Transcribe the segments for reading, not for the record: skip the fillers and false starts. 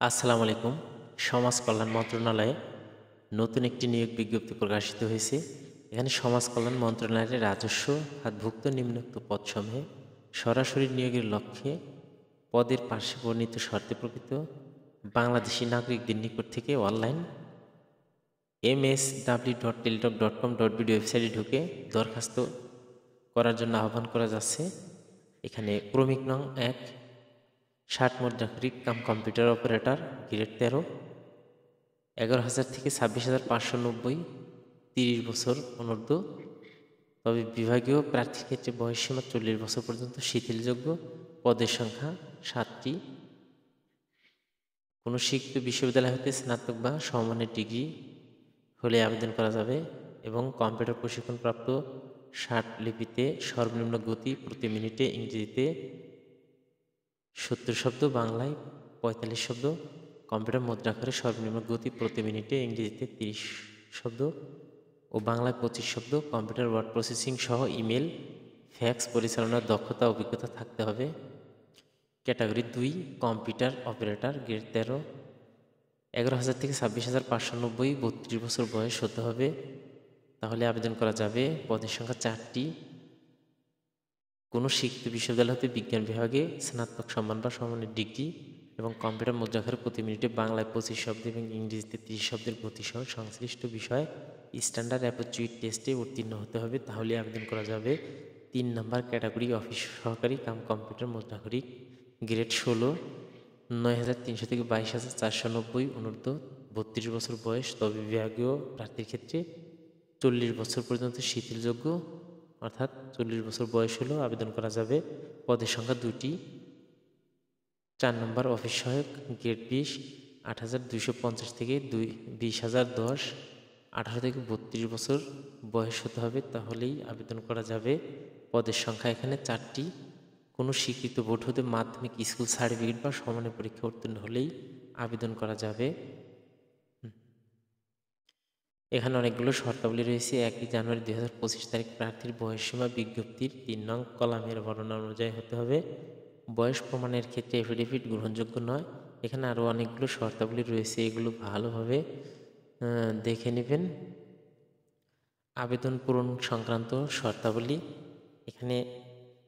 আসসালামু আলাইকুম। সমাজ কল্যাণ মন্ত্রণালয়ে নতুন একটি নিয়োগ বিজ্ঞপ্তি প্রকাশিত হয়েছে। এখানে সমাজ কল্যাণ মন্ত্রণালয়ের রাজস্ব খাতভুক্ত নিম্নোক্ত পদসমূহে সরাসরি নিয়োগের লক্ষ্যে পদের পার্শ্বে বর্ণিত শর্তে প্রকৃত বাংলাদেশি নাগরিকদের নিকট থেকে অনলাইন msw.teletalk.com.bd ওয়েবসাইটে ঢুকে দরখাস্ত করার জন্য আহ্বান করা যাচ্ছে। এখানে ক্রমিক নং 1 60 মুদ্রাক্ষরিক কাম কম্পিউটার অপারেটর গ্রেড 13, 11,000 থেকে 26,590, 30 বছর অনূর্ধ্ব। তবে বিভাগীয় প্রার্থীর ক্ষেত্রে বয়সসীমা 40 বছর পর্যন্ত শিথিলযোগ্য। পদের সংখ্যা 7টি। কোনো শিক্ষিত বিশ্ববিদ্যালয় হতে স্নাতক বা সমমানের ডিগ্রি হলে আবেদন করা যাবে এবং কম্পিউটার প্রশিক্ষণপ্রাপ্ত 60 লিপিতে সর্বনিম্ন গতি প্রতি মিনিটে ইংরেজিতে 70 শব্দ, বাংলায় 45 শব্দ, কম্পিউটার মুদ্রাক্ষরে সর্বনিম্ন গতি প্রতি মিনিটে ইংরেজিতে 30 শব্দ ও বাংলায় 25 শব্দ, কম্পিউটার ওয়ার্ড প্রসেসিং সহ ইমেল, ফ্যাক্স পরিচালনার দক্ষতা অভিজ্ঞতা থাকতে হবে। ক্যাটাগরি 2 কম্পিউটার অপারেটর গ্রেড 13, 11,000 থেকে 26,590, 32 বছর বয়স হতে হবে, তাহলে আবেদন করা যাবে। পদের সংখ্যা 4টি। কোনো শিক্ষিত বিশ্ববিদ্যালয় হতে বিজ্ঞান বিভাগে স্নাতক সম্মান বা সমমানের ডিগ্রি এবং কম্পিউটার মুদ্রাক্ষরে প্রতি মিনিটে বাংলায় 25 শব্দ এবং ইংরেজিতে 30 শব্দের গতিসহ সংশ্লিষ্ট বিষয় স্ট্যান্ডার্ড অ্যাপটিটিউড টেস্টে উত্তীর্ণ হতে হবে, তাহলে আবেদন করা যাবে। 3 নম্বর ক্যাটাগরি অফিস সহকারী কাম কম্পিউটার মুদ্রাক্ষরিক গ্রেড 16, 9,300 থেকে 22,490, অনূর্ধ্ব 32 বছর বয়স। তবে বিভাগীয় প্রার্থীর ক্ষেত্রে 40 বছর পর্যন্ত শিথিলযোগ্য, অর্থাৎ 40 বছর বয়স হলেও আবেদন করা যাবে। পদের সংখ্যা 2টি। 4 নম্বর অফিস সহায়ক গ্রেড 20, 8,250 থেকে 20,010, 18 থেকে 32 বছর বয়স হতে হবে, তাহলেই আবেদন করা যাবে। পদের সংখ্যা এখানে 4টি। কোনো স্বীকৃত বোর্ড হতে মাধ্যমিক স্কুল সার্টিফিকেট বা সমমানের পরীক্ষা উত্তীর্ণ হলেই আবেদন করা যাবে। এখানে অনেকগুলো শর্তাবলী রয়েছে। 1 জানুয়ারি 2025 তারিখ প্রার্থীর বয়সসীমা বিজ্ঞপ্তির 3 নং কলামের বর্ণনা অনুযায়ী হতে হবে। বয়স প্রমাণের ক্ষেত্রে এফিডেভিট গ্রহণযোগ্য নয়। এখানে আরও অনেকগুলো শর্তাবলী রয়েছে, এগুলো ভালোভাবে দেখে নেবেন। আবেদন পূরণ সংক্রান্ত শর্তাবলী। এখানে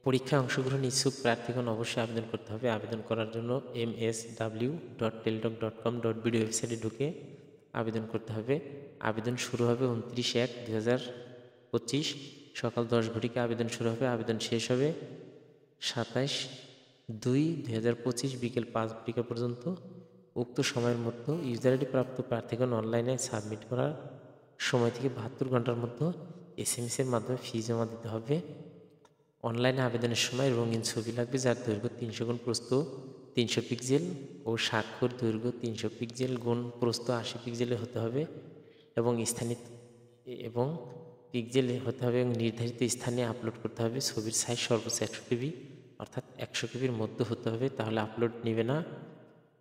পরীক্ষায় অংশগ্রহণ ইচ্ছুক প্রার্থীগণ অবশ্যই আবেদন করতে হবে। আবেদন করার জন্য msw.teletalk.com.bd ওয়েবসাইটে ঢুকে আবেদন করতে হবে। আবেদন শুরু হবে 29/1/2025 সকাল 10 ঘটিকা আবেদন শুরু হবে। আবেদন শেষ হবে 27/2/2025 বিকেল 5 ঘটিকা পর্যন্ত। উক্ত সময়ের মধ্যে ইউজার আইডি প্রাপ্ত প্রার্থীগণ অনলাইনে সাবমিট করার সময় থেকে 72 ঘন্টার মধ্যে SMS এর মাধ্যমে ফি জমা দিতে হবে। অনলাইনে আবেদনের সময় রঙিন ছবি লাগবে, যার দৈর্ঘ্য 300 গুণ প্রস্থ 300 পিক্সেল ও স্বাক্ষর দৈর্ঘ্য 300 পিক্সেল গুণ প্রস্থ 80 পিক্সেলে হতে হবে এবং পিক্সেলে হতে হবে এবং নির্ধারিত স্থানে আপলোড করতে হবে। ছবির সাইজ সর্বোচ্চ 100 কেবি, অর্থাৎ 100 কেবির মধ্যে হতে হবে, তাহলে আপলোড নেবে না।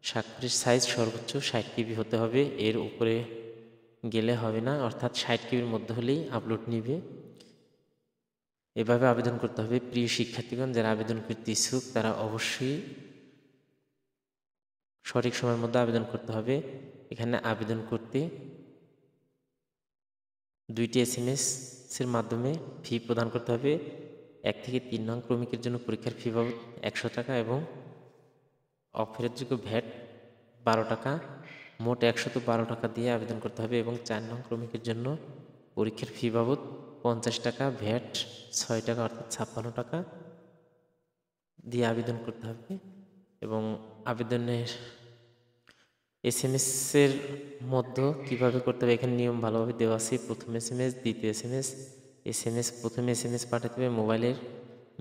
স্বাক্ষরের সাইজ সর্বোচ্চ 60 কেবি হতে হবে, এর উপরে গেলে হবে না, অর্থাৎ 60 কেবির মধ্যে হলেই আপলোড নেবে। এভাবে আবেদন করতে হবে। প্রিয় শিক্ষার্থীগণ, যারা আবেদন করতে ইচ্ছুক তারা অবশ্যই সঠিক সময়ের মধ্যে আবেদন করতে হবে। এখানে আবেদন করতে 2টি SMS এর মাধ্যমে ফি প্রদান করতে হবে। 1 থেকে 3 নং ক্রমিকের জন্য পরীক্ষার ফি বাবদ 100 টাকা এবং অফেরতযোগ্য ভ্যাট 12 টাকা, মোট 112 টাকা দিয়ে আবেদন করতে হবে। এবং 4 নং ক্রমিকের জন্য পরীক্ষার ফি বাবদ 50 টাকা, ভ্যাট 6 টাকা, অর্থাৎ 56 টাকা দিয়ে আবেদন করতে হবে। এবং আবেদনের SMS এর মধ্যে কীভাবে করতে হবে এখানে নিয়ম ভালোভাবে দেওয়া আছে। প্রথম SMS, দ্বিতীয় SMS প্রথমে SMS পাঠাতে হবে। মোবাইলের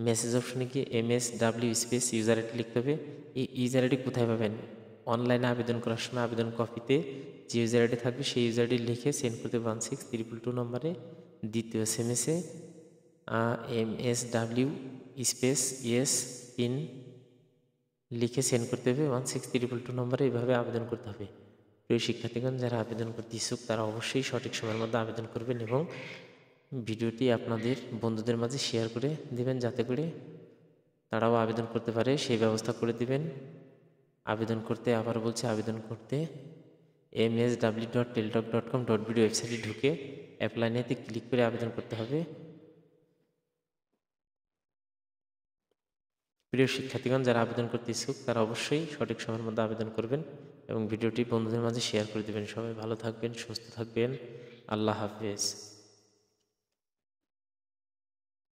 মেসেজ অপশনে গিয়ে MSW স্পেস ইউজার আইডি লিখতে হবে। এই ইউজার আইডি কোথায় পাবেন? অনলাইনে আবেদন করার সময় আবেদন কপিতে যে ইউজার আইডি থাকবে সেই ইউজার আইডি লিখে সেন্ড করতে 16222 নম্বরে। দ্বিতীয় SMS-এ MSW স্পেস ইয়েস পিন লিখে সেন্ড করতে হবে 16322 নম্বরে। এভাবে আবেদন করতে হবে। প্রিয় শিক্ষার্থীগণ, যারা আবেদন করতে ইচ্ছুক তারা অবশ্যই সঠিক সময়ের মধ্যে আবেদন করবেন এবং ভিডিওটি আপনাদের বন্ধুদের মাঝে শেয়ার করে দিবেন, যাতে করে তারাও আবেদন করতে পারে সেই ব্যবস্থা করে দিবেন। আবেদন করতে আবার বলছি, আবেদন করতে msw.teltalk.com.bd ওয়েবসাইটে ঢুকে অ্যাপ্লাই নিতে ক্লিক করে আবেদন করতে হবে। প্রিয় শিক্ষার্থীগণ, যারা আবেদন করতে ইচ্ছুক তারা অবশ্যই সঠিক সময়ের মধ্যে আবেদন করবেন এবং ভিডিওটি বন্ধুদের মাঝে শেয়ার করে দেবেন। সবাই ভালো থাকবেন, সুস্থ থাকবেন। আল্লাহ হাফেজ।